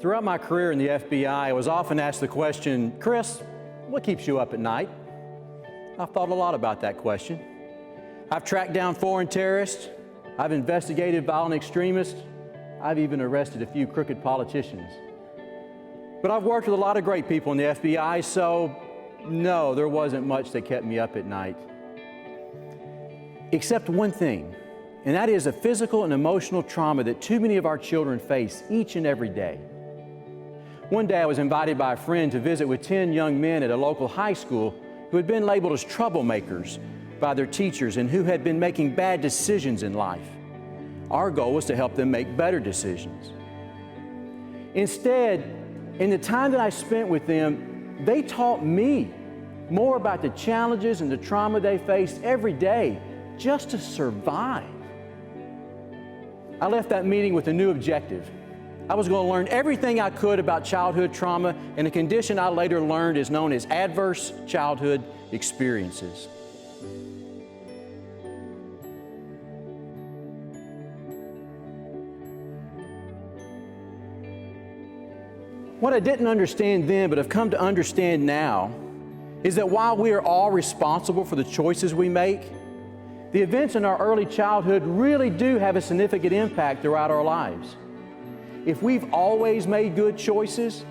Throughout my career in the FBI, I was often asked the question, Chris, what keeps you up at night? I've thought a lot about that question. I've tracked down foreign terrorists. I've investigated violent extremists. I've even arrested a few crooked politicians. But I've worked with a lot of great people in the FBI, so no, there wasn't much that kept me up at night. Except one thing, and that is the physical and emotional trauma that too many of our children face each and every day. One day I was invited by a friend to visit with 10 young men at a local high school who had been labeled as troublemakers by their teachers and who had been making bad decisions in life. Our goal was to help them make better decisions. Instead, in the time that I spent with them, they taught me more about the challenges and the trauma they faced every day just to survive. I left that meeting with a new objective. I was going to learn everything I could about childhood trauma, and a condition I later learned is known as adverse childhood experiences. What I didn't understand then, but have come to understand now, is that while we are all responsible for the choices we make, the events in our early childhood really do have a significant impact throughout our lives. If we've always made good choices,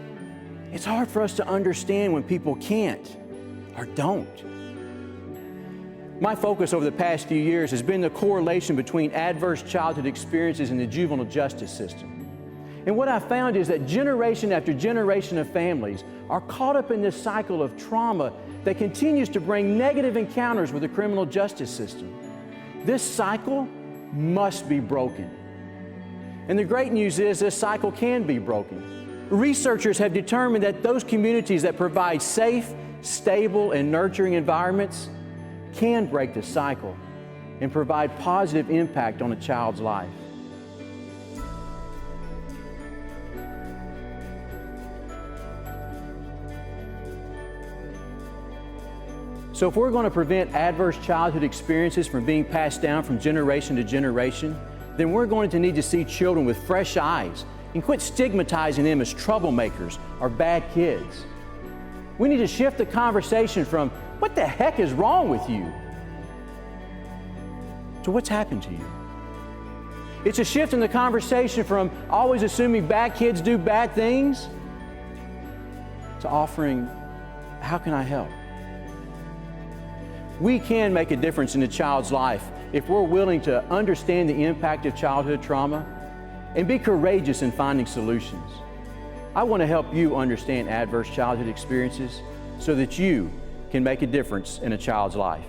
it's hard for us to understand when people can't or don't. My focus over the past few years has been the correlation between adverse childhood experiences and the juvenile justice system. And what I found is that generation after generation of families are caught up in this cycle of trauma that continues to bring negative encounters with the criminal justice system. This cycle must be broken. And the great news is this cycle can be broken. Researchers have determined that those communities that provide safe, stable, and nurturing environments can break the cycle and provide positive impact on a child's life. So if we're going to prevent adverse childhood experiences from being passed down from generation to generation, then we're going to need to see children with fresh eyes and quit stigmatizing them as troublemakers or bad kids. We need to shift the conversation from, what the heck is wrong with you, to what's happened to you. It's a shift in the conversation from always assuming bad kids do bad things to offering, how can I help? We can make a difference in a child's life if we're willing to understand the impact of childhood trauma and be courageous in finding solutions. I want to help you understand adverse childhood experiences so that you can make a difference in a child's life.